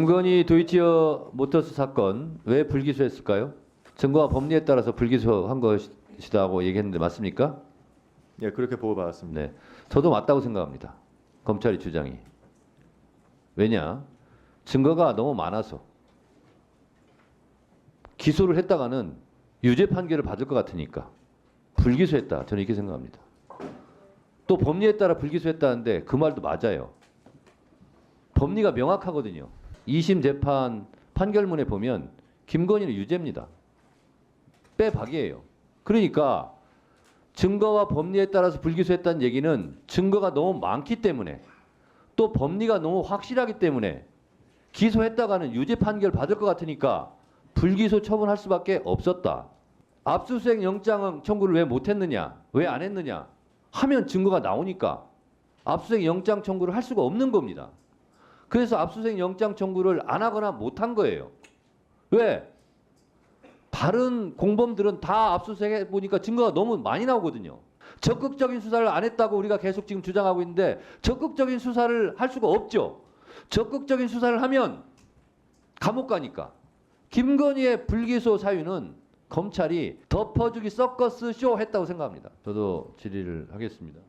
김건희 도이치어 모터스 사건 왜 불기소했을까요? 증거와 법리에 따라서 불기소한 것이다고 얘기했는데 맞습니까? 예, 그렇게 보고받았습니다. 네, 저도 맞다고 생각합니다. 검찰의 주장이. 왜냐? 증거가 너무 많아서 기소를 했다가는 유죄 판결을 받을 것 같으니까 불기소했다. 저는 이렇게 생각합니다. 또 법리에 따라 불기소했다는데 그 말도 맞아요. 법리가 명확하거든요. 2심 재판 판결문에 보면 김건희는 유죄입니다. 빼박이에요. 그러니까 증거와 법리에 따라서 불기소했다는 얘기는 증거가 너무 많기 때문에 또 법리가 너무 확실하기 때문에 기소했다가는 유죄 판결 받을 것 같으니까 불기소 처분할 수밖에 없었다. 압수수색 영장 청구를 왜 못했느냐? 왜 안 했느냐? 하면 증거가 나오니까 압수수색 영장 청구를 할 수가 없는 겁니다. 그래서 압수수색 영장 청구를 안 하거나 못한 거예요. 왜? 다른 공범들은 다 압수수색해 보니까 증거가 너무 많이 나오거든요. 적극적인 수사를 안 했다고 우리가 계속 지금 주장하고 있는데 적극적인 수사를 할 수가 없죠. 적극적인 수사를 하면 감옥 가니까. 김건희의 불기소 사유는 검찰이 덮어주기 서커스 쇼 했다고 생각합니다. 저도 질의를 하겠습니다.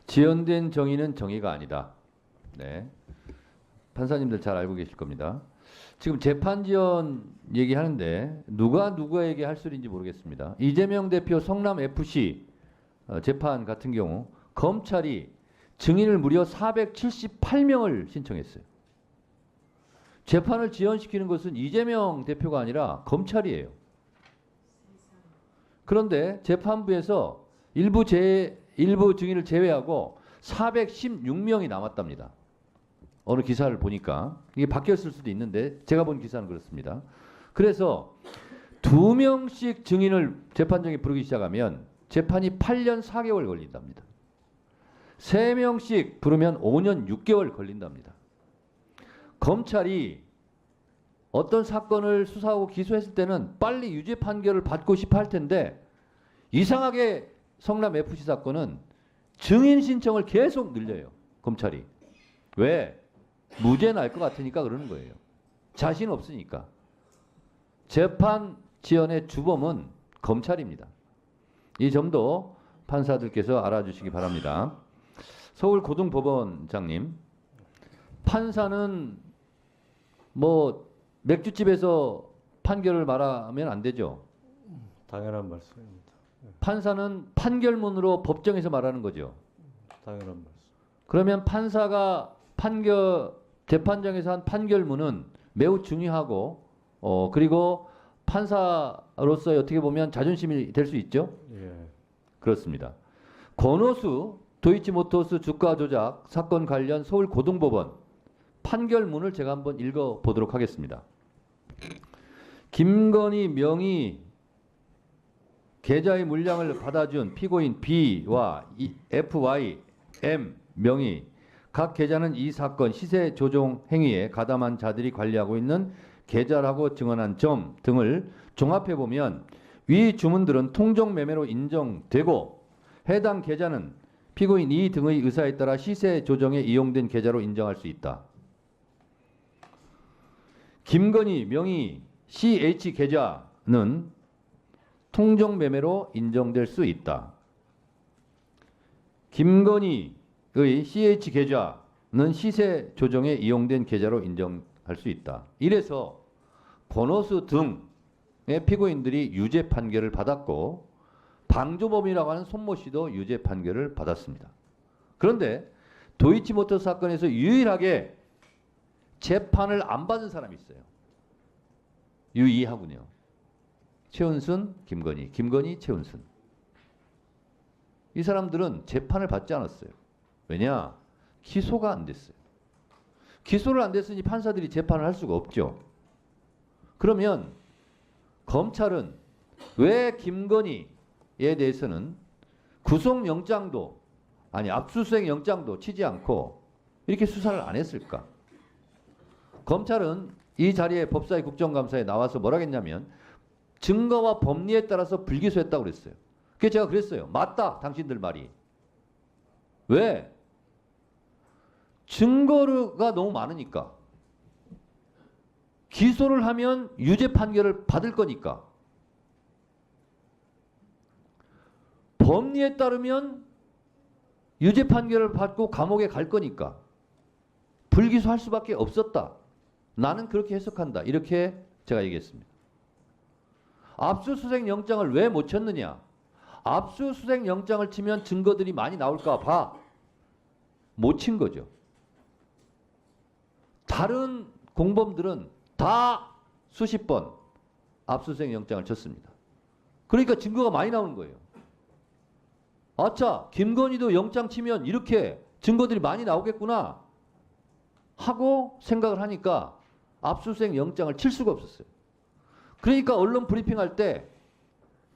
지연된 정의는 정의가 아니다. 네. 판사님들 잘 알고 계실 겁니다. 지금 재판 지연 얘기하는데 누가 누구에게 할 소리인지 모르겠습니다. 이재명 대표 성남 FC 재판 같은 경우 검찰이 증인을 무려 478명을 신청했어요. 재판을 지연시키는 것은 이재명 대표가 아니라 검찰이에요. 그런데 재판부에서 일부 증인을 제외하고 416명이 남았답니다. 어느 기사를 보니까 이게 바뀌었을 수도 있는데 제가 본 기사는 그렇습니다. 그래서 2명씩 증인을 재판정에 부르기 시작하면 재판이 8년 4개월 걸린답니다. 3명씩 부르면 5년 6개월 걸린답니다. 검찰이 어떤 사건을 수사하고 기소했을 때는 빨리 유죄 판결을 받고 싶어 할 텐데 이상하게 성남 FC 사건은 증인 신청을 계속 늘려요. 검찰이. 왜? 무죄 날 것 같으니까 그러는 거예요. 자신 없으니까. 재판 지연의 주범은 검찰입니다. 이 점도 판사들께서 알아주시기 바랍니다. 서울고등법원장님, 판사는 뭐 맥주집에서 판결을 말하면 안 되죠. 당연한 말씀입니다. 판사는 판결문으로 법정에서 말하는 거죠. 당연한 말씀. 그러면 판사가 재판정에서 한 판결문은 매우 중요하고 그리고 판사로서 어떻게 보면 자존심이 될 수 있죠. 예. 그렇습니다. 권오수 도이치모터스 주가 조작 사건 관련 서울고등법원 판결문을 제가 한번 읽어보도록 하겠습니다. 김건희 명의 계좌의 물량을 받아준 피고인 B와 FY, M 명의 각 계좌는 이 사건 시세 조종 행위에 가담한 자들이 관리하고 있는 계좌라고 증언한 점 등을 종합해보면 위 주문들은 통정 매매로 인정되고 해당 계좌는 피고인 E 등의 의사에 따라 시세 조정에 이용된 계좌로 인정할 수 있다. 김건희 명의 CH 계좌는 통정 매매로 인정될 수 있다. 김건희의 CH 계좌는 시세 조정에 이용된 계좌로 인정할 수 있다. 이래서 권오수 등의 피고인들이 유죄 판결을 받았고 방조범이라고 하는 손모 씨도 유죄 판결을 받았습니다. 그런데 도이치모터스 사건에서 유일하게 재판을 안 받은 사람이 있어요. 유이하군요. 최은순, 김건희, 김건희, 최은순. 이 사람들은 재판을 받지 않았어요. 왜냐? 기소가 안 됐어요. 기소를 안 됐으니 판사들이 재판을 할 수가 없죠. 그러면 검찰은 왜 김건희에 대해서는 구속영장도 압수수색 영장도 치지 않고 이렇게 수사를 안 했을까? 검찰은 이 자리에 법사위 국정감사에 나와서 뭐라 했냐면 증거와 법리에 따라서 불기소했다고 그랬어요. 그래서 제가 그랬어요. 맞다. 당신들 말이. 왜? 증거가 너무 많으니까 기소를 하면 유죄 판결을 받을 거니까 법리에 따르면 유죄 판결을 받고 감옥에 갈 거니까 불기소할 수밖에 없었다. 나는 그렇게 해석한다. 이렇게 제가 얘기했습니다. 압수수색 영장을 왜 못 쳤느냐? 압수수색 영장을 치면 증거들이 많이 나올까 봐 못 친 거죠. 다른 공범들은 다 수십 번 압수수색 영장을 쳤습니다. 그러니까 증거가 많이 나오는 거예요. 아차, 김건희도 영장 치면 이렇게 증거들이 많이 나오겠구나 하고 생각을 하니까 압수수색 영장을 칠 수가 없었어요. 그러니까 언론 브리핑할 때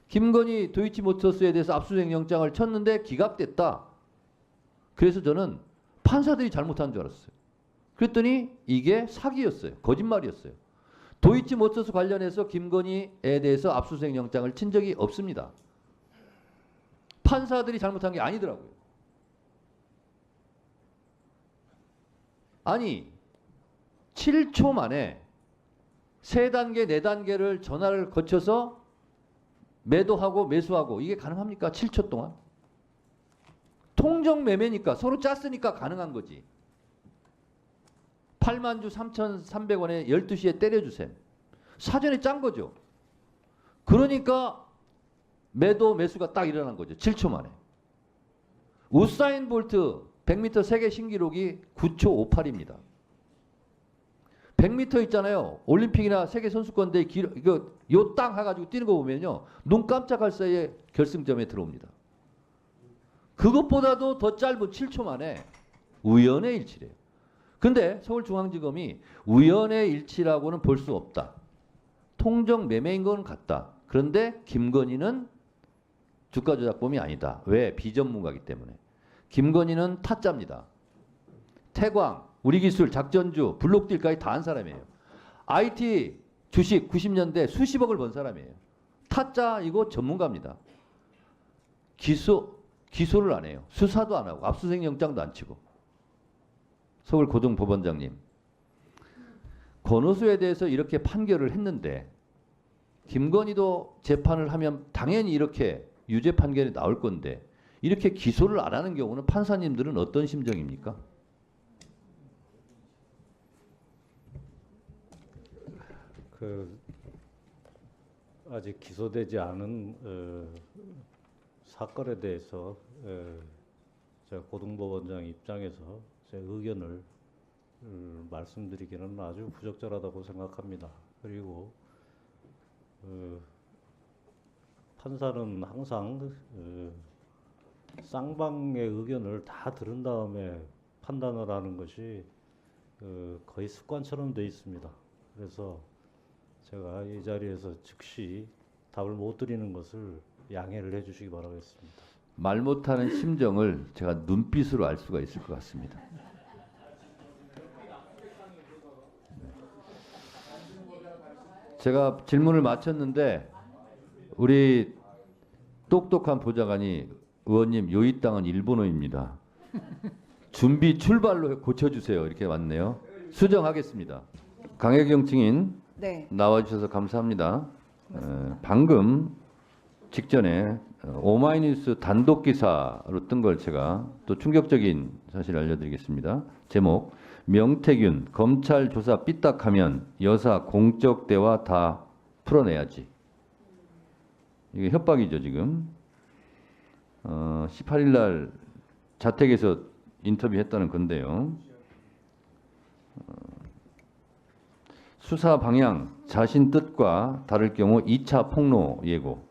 김건희 도이치모터스에 대해서 압수수색 영장을 쳤는데 기각됐다. 그래서 저는 판사들이 잘못한 줄 알았어요. 그랬더니 이게 사기였어요. 거짓말이었어요. 도이치모터스 관련해서 김건희에 대해서 압수수색 영장을 친 적이 없습니다. 판사들이 잘못한 게 아니더라고요. 아니 7초 만에 3단계, 4단계를 전화를 거쳐서 매도하고 매수하고 이게 가능합니까? 7초 동안? 통정 매매니까 서로 짰으니까 가능한 거지. 8만 주 3,300원에 12시에 때려주셈. 사전에 짠 거죠. 그러니까 매도 매수가 딱 일어난 거죠. 7초 만에. 우사인 볼트 100m 세계 신기록이 9초 58입니다. 100m 있잖아요. 올림픽이나 세계 선수권대회 이거 요 땅 해가지고 뛰는 거 보면요. 눈 깜짝할 사이에 결승점에 들어옵니다. 그것보다도 더 짧은 7초 만에 우연의 일치래요. 근데 서울중앙지검이 우연의 일치라고는 볼 수 없다. 통정 매매인 건 같다. 그런데 김건희는 주가 조작범이 아니다. 왜? 비전문가이기 때문에. 김건희는 타짜입니다. 태광, 우리기술, 작전주, 블록딜까지 다 한 사람이에요. IT 주식 90년대 수십억을 번 사람이에요. 타짜이고 전문가입니다. 기소를 안 해요. 수사도 안 하고 압수수색 영장도 안 치고. 서울고등법원장님, 권오수에 대해서 이렇게 판결을 했는데 김건희도 재판을 하면 당연히 이렇게 유죄 판결이 나올 건데 이렇게 기소를 안 하는 경우는 판사님들은 어떤 심정입니까? 아직 기소되지 않은 사건에 대해서 제가 고등법원장 입장에서 제 의견을 말씀드리기는 아주 부적절하다고 생각합니다. 그리고 판사는 항상 쌍방의 의견을 다 들은 다음에 판단을 하는 것이 거의 습관처럼 돼 있습니다. 그래서 제가 이 자리에서 즉시 답을 못 드리는 것을 양해를 해주시기 바라겠습니다. 말 못하는 심정을 제가 눈빛으로 알 수가 있을 것 같습니다. 제가 질문을 마쳤는데 우리 똑똑한 보좌관이 의원님 요이 땅은 일본어입니다. 준비 출발로 고쳐주세요. 이렇게 왔네요. 수정하겠습니다. 강혜경 증인 네. 나와주셔서 감사합니다. 방금 직전에 오마이뉴스 단독 기사로 뜬 걸 제가 또 충격적인 사실을 알려드리겠습니다. 제목 명태균 검찰 조사 삐딱하면 여사 공적 대화 다 풀어내야지. 이게 협박이죠 지금. 18일 날 자택에서 인터뷰했다는 건데요. 수사 방향 자신 뜻과 다를 경우 2차 폭로 예고.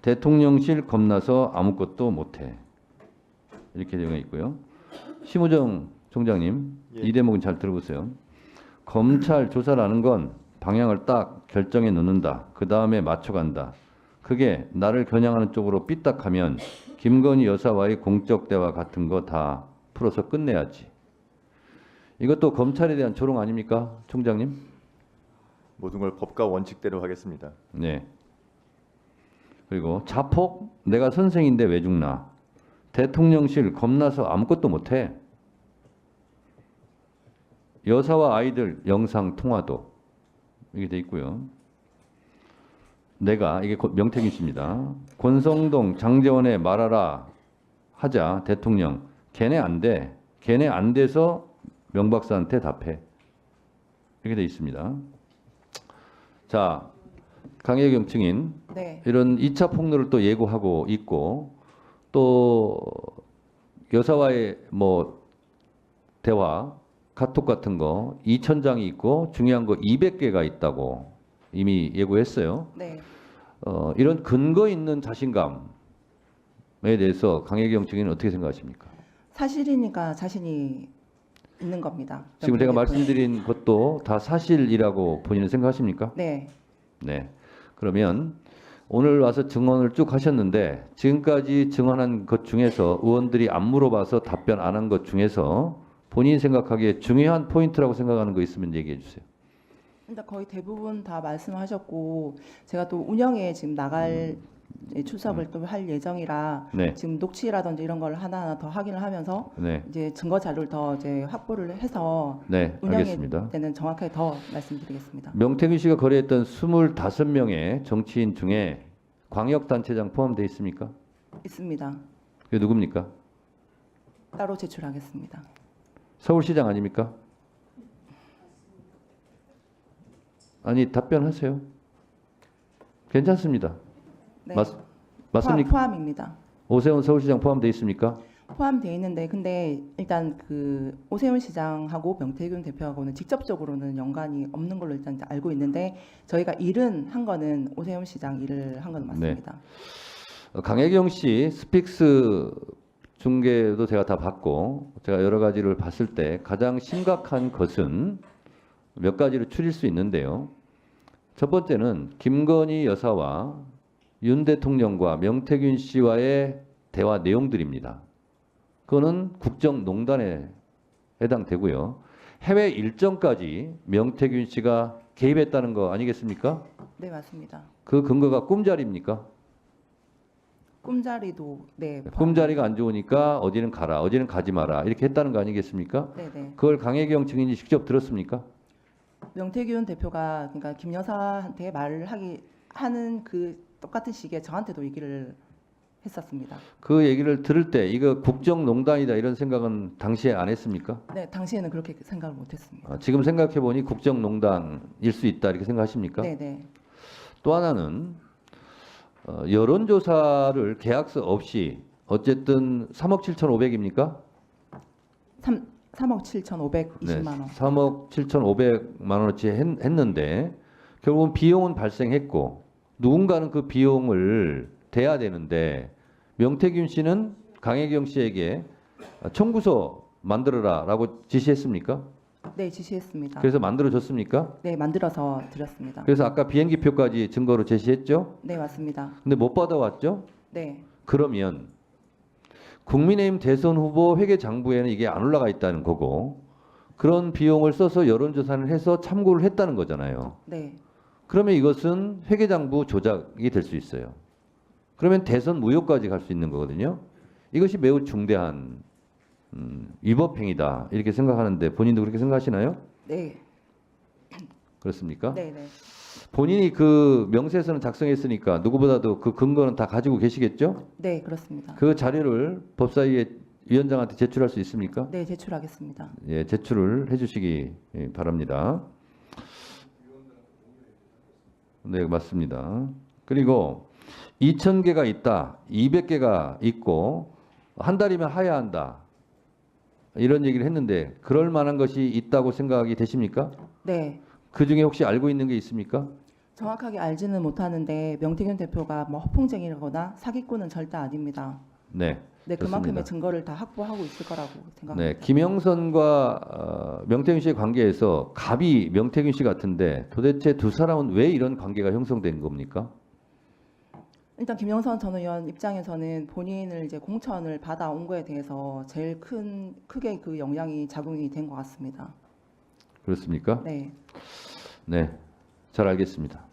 대통령실 겁나서 아무것도 못해. 이렇게 되어 있고요. 심우정 총장님, 예. 이 대목은 잘 들어보세요. 검찰 조사라는 건 방향을 딱 결정해 놓는다. 그 다음에 맞춰간다. 그게 나를 겨냥하는 쪽으로 삐딱하면 김건희 여사와의 공적 대화 같은 거 다 풀어서 끝내야지. 이것도 검찰에 대한 조롱 아닙니까, 총장님? 모든 걸 법과 원칙대로 하겠습니다. 네. 그리고 자폭 내가 선생인데 왜 죽나. 대통령실 겁나서 아무것도 못해. 여사와 아이들 영상 통화도 이게 돼 있고요. 내가 이게 명태균 씨입니다. 권성동, 장제원에 말하라 하자 대통령 걔네 안 돼. 걔네 안 돼서 명 박사한테 답해. 이렇게 돼 있습니다. 자, 강혜경 증인 네. 이런 2차 폭로를 또 예고하고 있고 또 여사와의 뭐 대화, 카톡 같은 거 2,000장이 있고 중요한 거 200개가 있다고 이미 예고했어요. 네. 이런 근거 있는 자신감에 대해서 강혜경 증인은 어떻게 생각하십니까? 사실이니까 자신이 있는 겁니다. 지금 제가 명태균 말씀드린 것도 다 사실이라고 본인은 생각하십니까? 네. 네. 그러면 오늘 와서 증언을 쭉 하셨는데 지금까지 증언한 것 중에서 의원들이 안 물어봐서 답변 안 한 것 중에서 본인이 생각하기에 중요한 포인트라고 생각하는 거 있으면 얘기해 주세요. 일단 거의 대부분 다 말씀하셨고 제가 또 운영에 지금 나갈 출석을 또 할 예정이라 네. 지금 녹취라든지 이런 걸 하나하나 더 확인을 하면서 네. 이제 증거 자료를 더 이제 확보를 해서 네. 운영에 알겠습니다. 때는 정확하게 더 말씀드리겠습니다. 명태균 씨가 거래했던 25명의 정치인 중에 광역단체장 포함되어 있습니까? 있습니다. 그게 누굽니까? 따로 제출하겠습니다. 서울시장 아닙니까? 아니 답변하세요. 괜찮습니다. 네. 맞습니까? 포함입니다. 오세훈 서울시장 포함되어 있습니까? 포함되어 있는데 근데 일단 그 오세훈 시장하고 명태균 대표하고는 직접적으로는 연관이 없는 걸로 일단 알고 있는데 저희가 일은 한 거는 오세훈 시장 일을 한 건 맞습니다. 강혜경 씨 스픽스 중계도 제가 다 봤고 제가 여러 가지를 봤을 때 가장 심각한 것은 몇 가지로 추릴 수 있는데요. 첫 번째는 김건희 여사와 윤 대통령과 명태균 씨와의 대화 내용들입니다. 그거는 국정농단에 해당되고요. 해외 일정까지 명태균 씨가 개입했다는 거 아니겠습니까? 네 맞습니다. 그 근거가 꿈자리입니까? 꿈자리도 네. 꿈자리가 안 좋으니까 어디는 가라, 어디는 가지 마라 이렇게 했다는 거 아니겠습니까? 네네. 그걸 강혜경 증인이 직접 들었습니까? 명태균 대표가 그러니까 김 여사한테 말을 하는 그 똑같은 시기에 저한테도 얘기를 했었습니다. 그 얘기를 들을 때 이거 국정농단이다 이런 생각은 당시에 안 했습니까? 네 당시에는 그렇게 생각을 못했습니다. 지금 생각해 보니 국정농단일 수 있다 이렇게 생각하십니까? 네네. 또 하나는 여론조사를 계약서 없이 어쨌든 3억 7,500입니까? 3억 7,520만 원. 3억 7,500만 원어치 했는데 결국은 비용은 발생했고 누군가는 그 비용을 대야 되는데 명태균 씨는 강혜경 씨에게 청구서 만들어라라고 지시했습니까? 네 지시했습니다. 그래서 만들어줬습니까? 네 만들어서 드렸습니다. 그래서 아까 비행기표까지 증거로 제시했죠? 네 맞습니다. 근데 못 받아왔죠? 네. 그러면 국민의힘 대선 후보 회계 장부에는 이게 안 올라가 있다는 거고 그런 비용을 써서 여론조사를 해서 참고를 했다는 거잖아요. 네. 그러면 이것은 회계 장부 조작이 될 수 있어요. 그러면 대선 무효까지 갈 수 있는 거거든요. 이것이 매우 중대한 위법 행위다 이렇게 생각하는데 본인도 그렇게 생각하시나요? 네. 그렇습니까? 네네. 본인이 그 명세서는 작성했으니까 누구보다도 그 근거는 다 가지고 계시겠죠? 네 그렇습니다. 그 자료를 법사위의 위원장한테 제출할 수 있습니까? 네 제출하겠습니다. 예, 제출을 해주시기 바랍니다. 네, 맞습니다. 그리고 2,000개가 있다, 200개가 있고 한 달이면 하야한다 이런 얘기를 했는데 그럴 만한 것이 있다고 생각이 되십니까? 네. 그 중에 혹시 알고 있는 게 있습니까? 정확하게 알지는 못하는데 명태균 대표가 뭐 허풍쟁이거나 사기꾼은 절대 아닙니다. 네. 네 좋습니다. 그만큼의 증거를 다 확보하고 있을 거라고 생각합니다. 네, 김영선과 명태균 씨의 관계에서 갑이 명태균 씨 같은데 도대체 두 사람은 왜 이런 관계가 형성된 겁니까? 일단 김영선 전 의원 입장에서는 본인을 이제 공천을 받아온 거에 대해서 제일 크게 그 영향이 작용이 된 것 같습니다. 그렇습니까? 네. 네, 잘 알겠습니다.